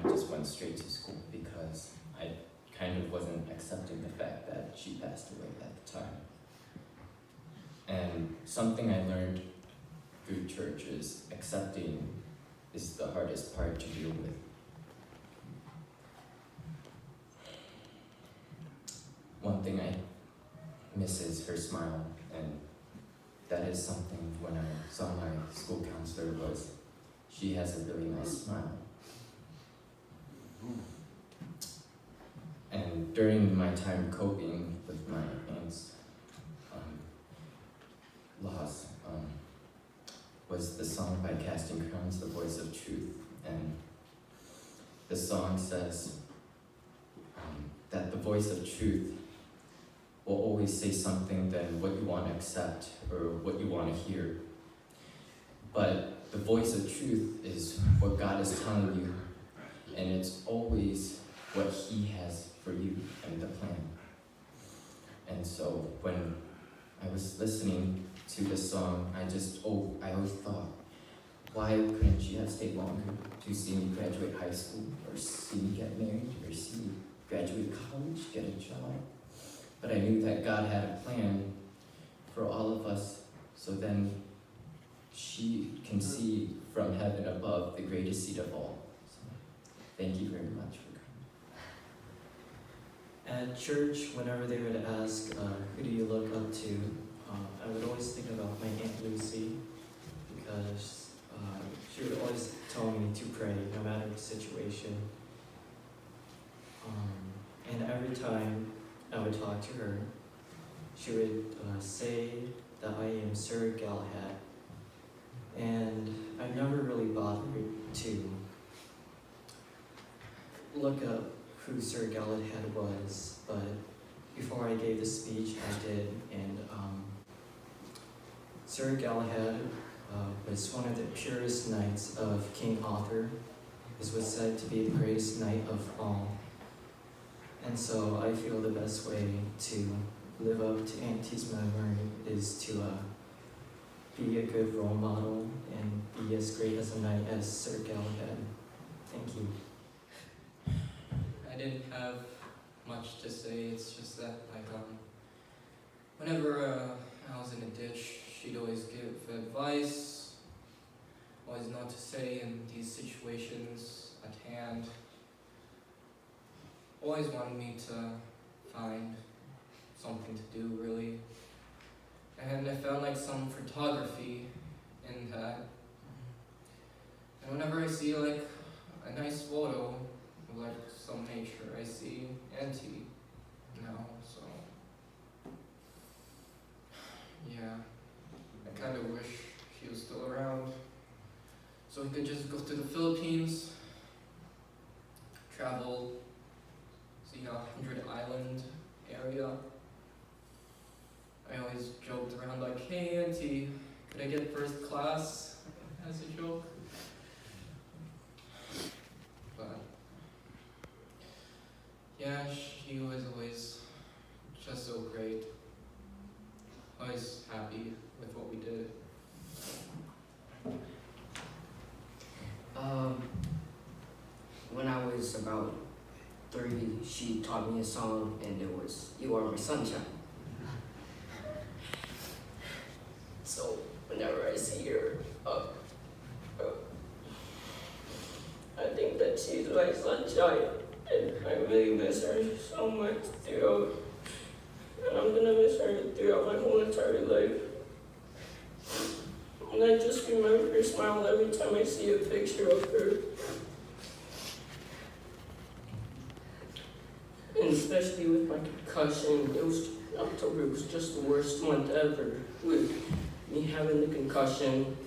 I just went straight to school because I kind of wasn't accepting the fact that she passed away at the time. And something I learned through church is accepting is the hardest part to deal with. One thing I miss is her smile, and that is something when I saw my school counselor was, she has a really nice smile. And during my time coping with my aunt's loss, was the song by Casting Crowns, The Voice of Truth. And the song says that the voice of truth will always say something than what you want to accept or what you want to hear. But the voice of truth is what God is telling you, and it's always what He has for you and the plan. And so when I was listening to the song, I always thought, why couldn't she have stayed longer to see me graduate high school, or see me get married, or see me graduate college, get a job? But I knew that God had a plan for all of us, so then she can see from heaven above the greatest seat of all. So thank you very much for coming. At church, whenever they would ask, who do you look up to, I would always think about my Aunt Lucy, because she would always tell me to pray no matter the situation. And every time I would talk to her, she would say that I am Sir Galahad. And I never really bothered to look up who Sir Galahad was, but before I gave the speech, I did. And Sir Galahad was one of the purest knights of King Arthur. This was said to be the greatest knight of all. And so I feel the best way to live up to Auntie's memory is to be a good role model and be as great as a knight as Sir Galahad. Thank you. I didn't have much to say. It's just that, whenever I was in a ditch, she'd always give advice, always know what to say in these situations at hand. Always wanted me to find something to do, really. And I found some photography in that. And whenever I see a nice photo of some nature, I see Auntie now, so yeah. I kind of wish she was still around, so we could just go to the Philippines, travel, see 100 Island area. I always joked around hey Auntie, could I get first class, as a joke? But yeah, she was always just so great. Always happy with what we did. When I was about 3, she taught me a song, and it was "You Are My Sunshine." So whenever I see her, I think that she's my sunshine, and I really miss her so much throughout, and I'm gonna miss her throughout my whole entire life. And I just remember her smile every time I see a picture of her. And especially with my concussion, October was just the worst month ever. With me having the concussion,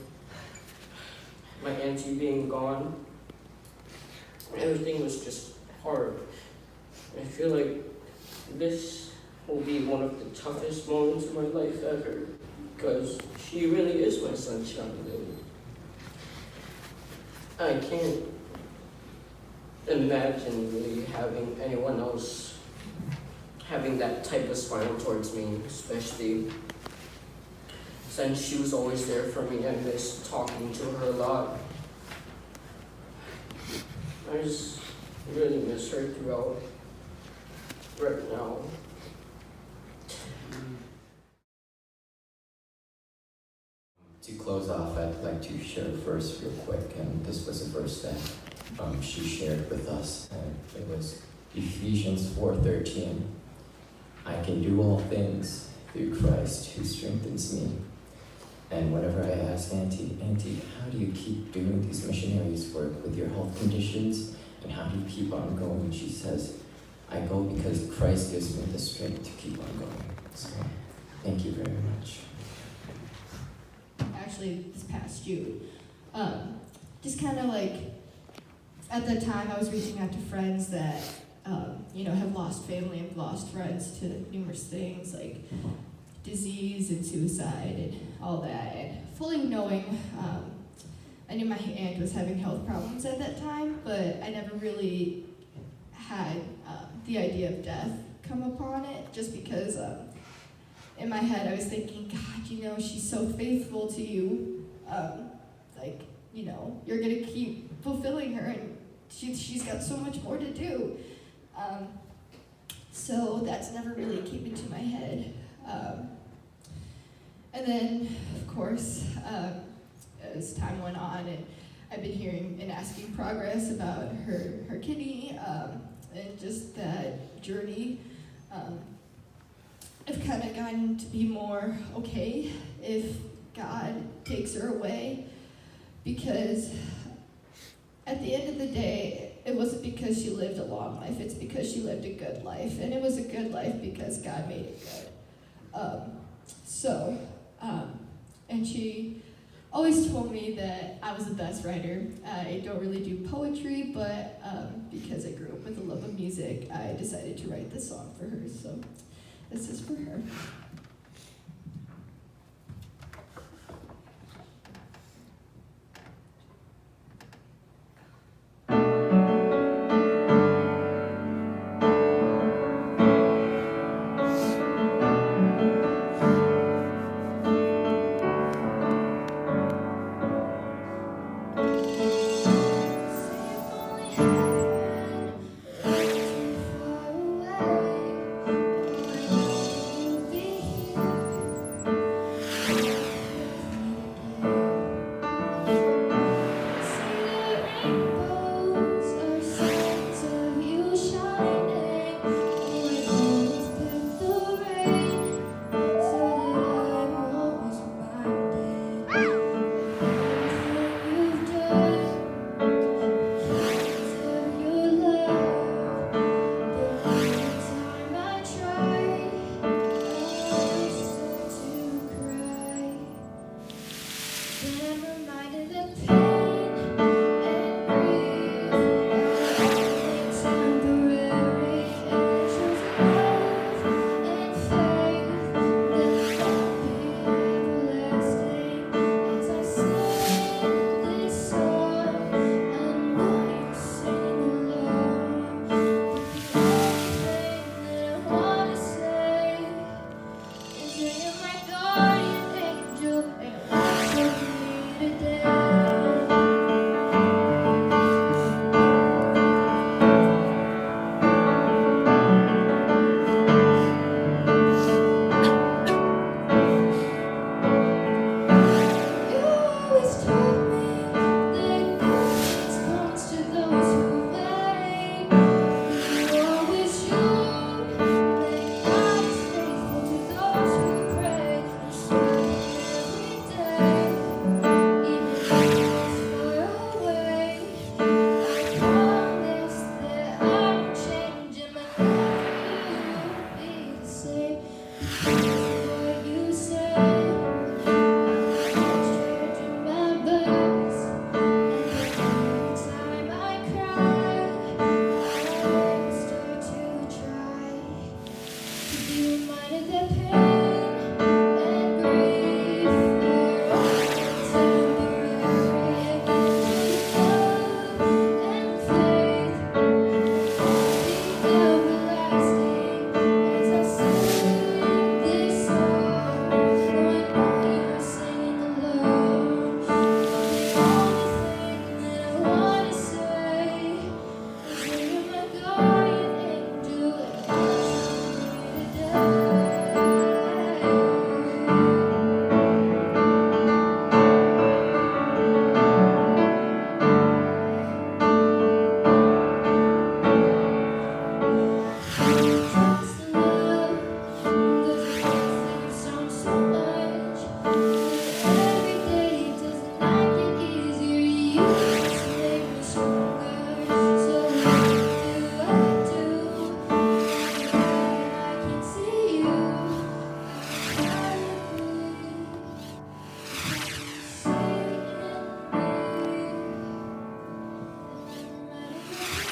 my auntie being gone, everything was just hard. I feel like this will be one of the toughest moments of my life ever, because she really is my sunshine. And I can't imagine really having anyone else having that type of smile towards me, especially since she was always there for me. I miss talking to her a lot. I just really miss her throughout right now. To close off, I'd like to share a verse real quick, and this was a verse that she shared with us, and it was Ephesians 4:13. I can do all things through Christ who strengthens me. And whenever I ask Auntie, how do you keep doing these missionaries work with your health conditions, and how do you keep on going? She says, I go because Christ gives me the strength to keep on going. So, thank you very much. Actually, this past June, just kind of like, at the time I was reaching out to friends that, have lost family and lost friends to numerous things like disease and suicide and all that, and fully knowing, I knew my aunt was having health problems at that time, but I never really had the idea of death come upon it, just because in my head I was thinking, God, she's so faithful to you, you're gonna keep fulfilling her, and she's got so much more to do. So that's never really came into my head. And then, of course, as time went on, and I've been hearing and asking progress about her kidney, and just that journey. I've kind of gotten to be more okay if God takes her away, because at the end of the day, it wasn't because she lived a long life, it's because she lived a good life, and it was a good life because God made it good. And she always told me that I was the best writer. I don't really do poetry, but because I grew up with a love of music, I decided to write this song for her, so this is for her. Be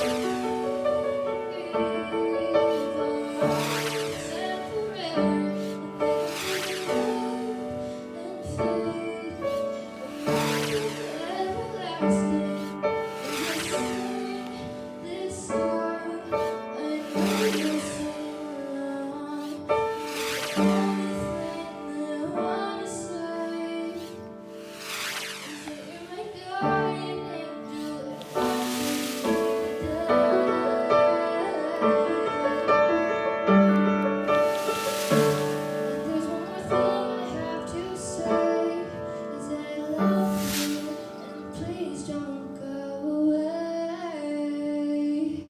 Thank